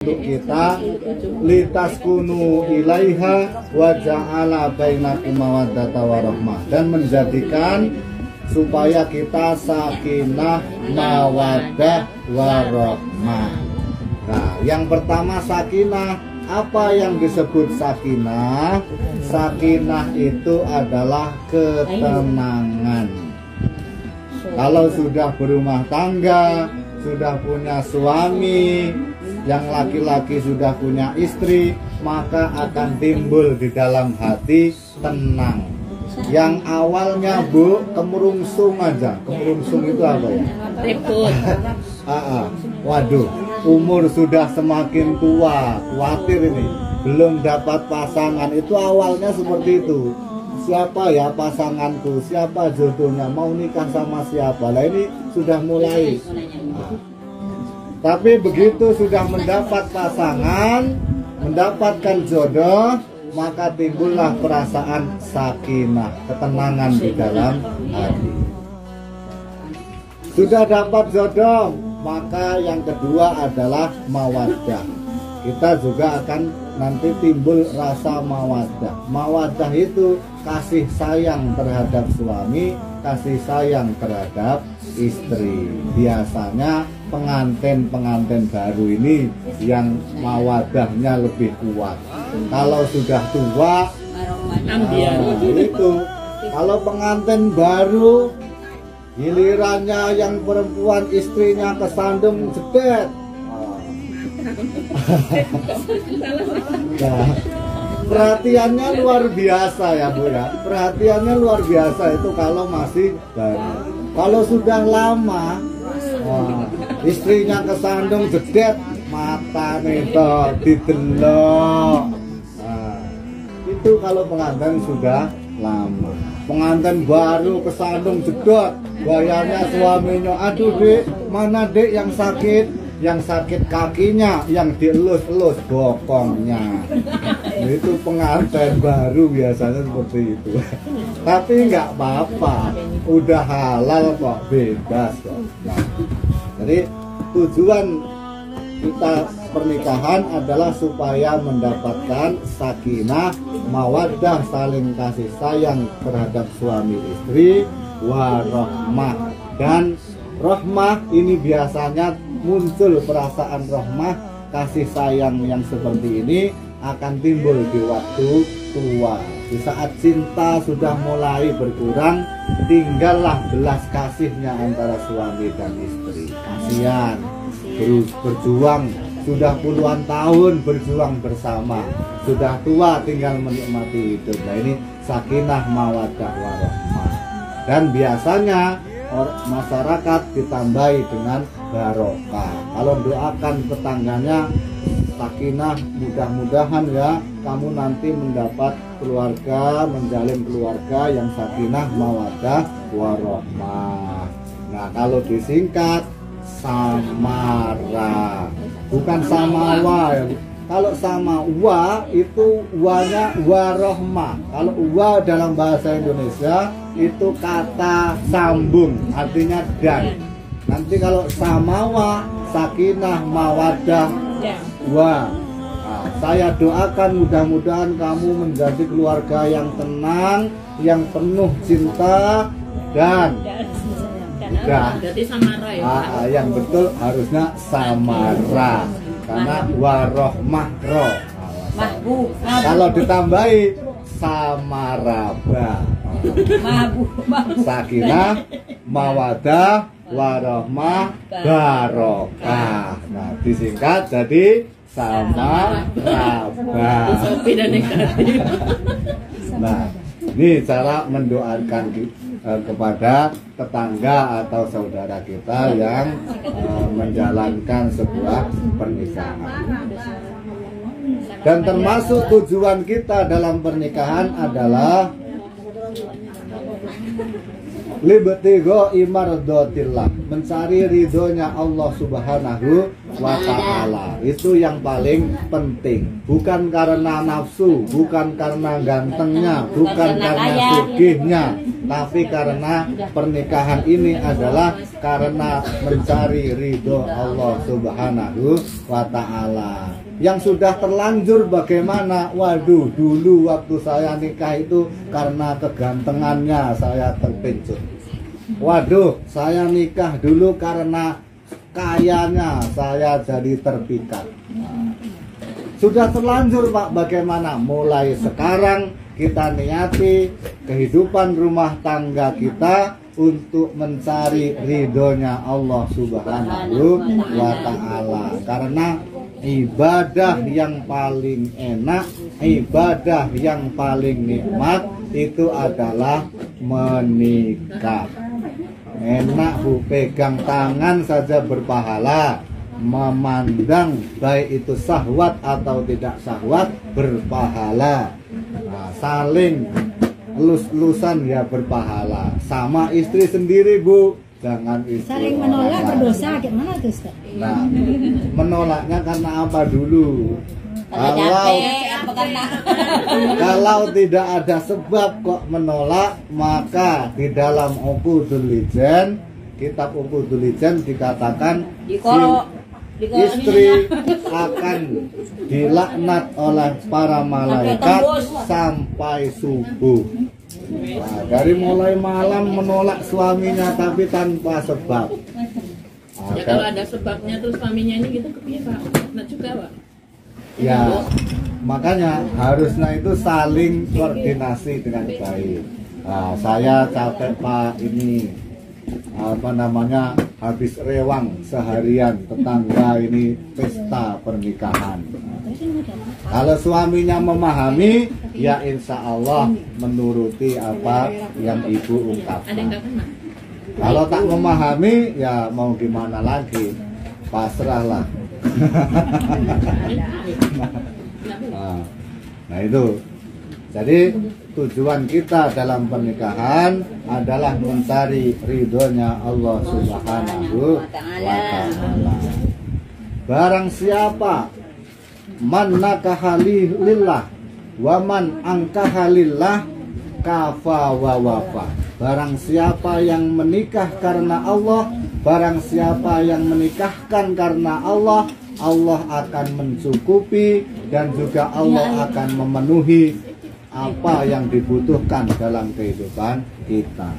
untuk kita litaskunu ilaiha wa ja'ala bainakum mawaddata warahmah, dan menjadikan supaya kita sakinah mawaddah warahmah. Nah, yang pertama sakinah. Apa yang disebut sakinah? Sakinah itu adalah ketenangan. Kalau sudah berumah tangga, sudah punya suami, yang laki-laki sudah punya istri, maka akan timbul di dalam hati tenang. Yang awalnya Bu, kemerungsung aja. Kemerungsung itu apa ya? Ribut. Waduh, umur sudah semakin tua, khawatir ini, belum dapat pasangan. Itu awalnya seperti itu. Siapa ya pasanganku, siapa jodohnya, mau nikah sama siapa. Lah ini sudah mulai. Tapi begitu sudah mendapat pasangan, mendapatkan jodoh, maka timbullah perasaan sakinah, ketenangan di dalam hati. Sudah dapat jodoh, maka yang kedua adalah mawaddah. Kita juga akan nanti timbul rasa mawaddah. Mawaddah itu kasih sayang terhadap suami, kasih sayang terhadap istri. Biasanya pengantin baru ini yang mawaddahnya lebih kuat. Kalau sudah tua, itu kalau pengantin baru, gilirannya yang perempuan istrinya kesandung jedet. Nah, perhatiannya luar biasa ya Bu ya. Perhatiannya luar biasa itu kalau masih baru. Kalau sudah lama, istrinya kesandung jedet, mata itu didelok. Itu kalau pengantin sudah lama. Pengantin baru kesandung jedot, bayarnya suaminya, aduh Dek, mana Dek yang sakit? Yang sakit kakinya, yang dielus-elus bokongnya. Itu pengantin baru biasanya seperti itu. Tapi nggak apa-apa, udah halal kok, bebas kok. Nah, jadi tujuan kita pernikahan adalah supaya mendapatkan sakinah, mawaddah, saling kasih sayang terhadap suami istri, warahmah. Dan rahmah ini biasanya muncul perasaan rahmah, kasih sayang yang seperti ini akan timbul di waktu tua. Di saat cinta sudah mulai berkurang, tinggallah belas kasihnya antara suami dan istri. Kasihan, berjuang sudah puluhan tahun berjuang bersama, sudah tua tinggal menikmati hidup. Nah ini sakinah mawaddah warahmah. Dan biasanya masyarakat ditambahi dengan barokah. Kalau doakan tetangganya sakinah, mudah-mudahan ya kamu nanti mendapat keluarga, menjalin keluarga yang sakinah mawaddah warahmah. Nah kalau disingkat samara, bukan samawa ya. Kalau sama wa itu wanya warohmah. Kalau wa dalam bahasa Indonesia itu kata sambung, artinya dan. Nanti kalau samawa, sakinah, mawaddah, wa. Nah, saya doakan mudah-mudahan kamu menjadi keluarga yang tenang, yang penuh cinta dan berarti samara ya. Yang betul harusnya samara. Karena warohmah roh. Kalau ditambahi samaraba, sakinah, mawadah, warohmah, barokah. Nah disingkat jadi samaraba. Nah ini cara mendoakan kepada tetangga atau saudara kita yang menjalankan sebuah pernikahan. Dan termasuk tujuan kita dalam pernikahan adalah libtigo imardotillah, mencari ridhonya Allah Subhanahu wa ta'ala. Itu yang paling penting, bukan karena nafsu, bukan karena gantengnya, bukan karena sugihnya, tapi karena pernikahan ini adalah karena mencari ridho Allah Subhanahu wa Ta'ala. Yang sudah terlanjur bagaimana? Waduh, dulu waktu saya nikah itu karena kegantengannya saya terpincut. Waduh, saya nikah dulu karena kayanya saya jadi terpikat. Sudah terlanjur Pak, bagaimana? Mulai sekarang kita niati kehidupan rumah tangga kita untuk mencari ridhonya Allah Subhanahu wa Ta'ala. Karena ibadah yang paling enak, ibadah yang paling nikmat itu adalah menikah. Enak Bu, pegang tangan saja berpahala, memandang baik itu syahwat atau tidak syahwat berpahala. Nah, saling elus-elusan ya berpahala. Sama istri sendiri Bu, jangan istri saling menolak berdosa, gimana tuh Ustaz? Nah, menolaknya karena apa dulu? Kalau tidak ada sebab kok menolak, maka di dalam Uqudul Lijan, kitab Uqudul Lijan dikatakan istri akan dilaknat oleh para malaikat sampai subuh. Nah, dari mulai malam menolak suaminya tapi tanpa sebab. Ya kalau ada sebabnya tuh suaminya ini gitu kepiye Pak? Nah juga Pak. Ya, makanya harusnya itu saling koordinasi dengan baik. Nah, saya capek Pak, ini apa namanya, habis rewang seharian, tetangga ini pesta pernikahan. Kalau suaminya memahami, ya insya Allah menuruti apa yang ibu ungkapkan. Kalau tak memahami, ya mau gimana lagi, pasrahlah. Nah itu, jadi tujuan kita dalam pernikahan adalah mencari ridhonya Allah Subhanahu wa Ta'ala. Barang siapa man nakaha lillah wa man angkaha lillah kafa wa wafa. Barang siapa yang menikah karena Allah, barang siapa yang menikahkan karena Allah, Allah akan mencukupi dan juga Allah akan memenuhi apa yang dibutuhkan dalam kehidupan kita.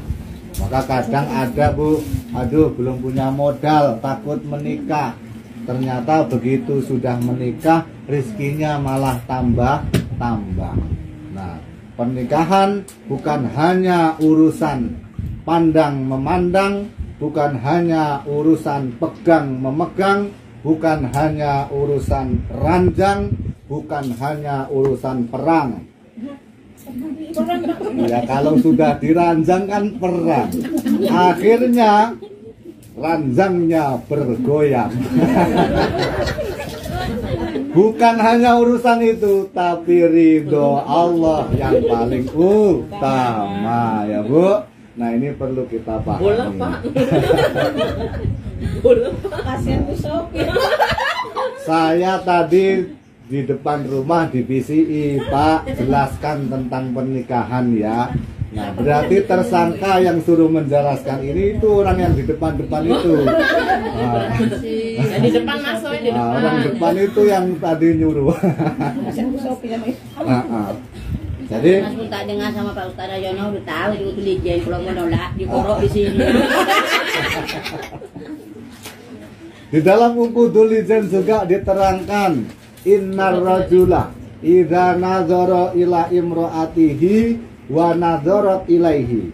Maka kadang ada Bu, aduh belum punya modal, takut menikah. Ternyata begitu sudah menikah, rezekinya malah tambah. Nah, pernikahan bukan hanya urusan pandang memandang, bukan hanya urusan pegang memegang, bukan hanya urusan ranjang, bukan hanya urusan perang. Ya kalau sudah diranjang kan perang, akhirnya ranjangnya bergoyang. Bukan hanya urusan itu, tapi ridho Allah yang paling utama ya Bu. Nah ini perlu kita pahami. Saya tadi di depan rumah di PCI Pak jelaskan tentang pernikahan ya. Nah berarti tersangka yang suruh menjelaskan ini itu orang yang di depan-depan itu. Nah, di depan masuk di depan. Orang depan itu yang tadi nyuruh. Jadi Mas pun tak dengar sama Pak Ustaz Rayono, udah tahu di Uqudul Lijan kalau menolak dikorok di sini. di dalam Uqudul Lijan juga diterangkan innar rajula idza nazara ila imraatihi wa nadzarat ilaihi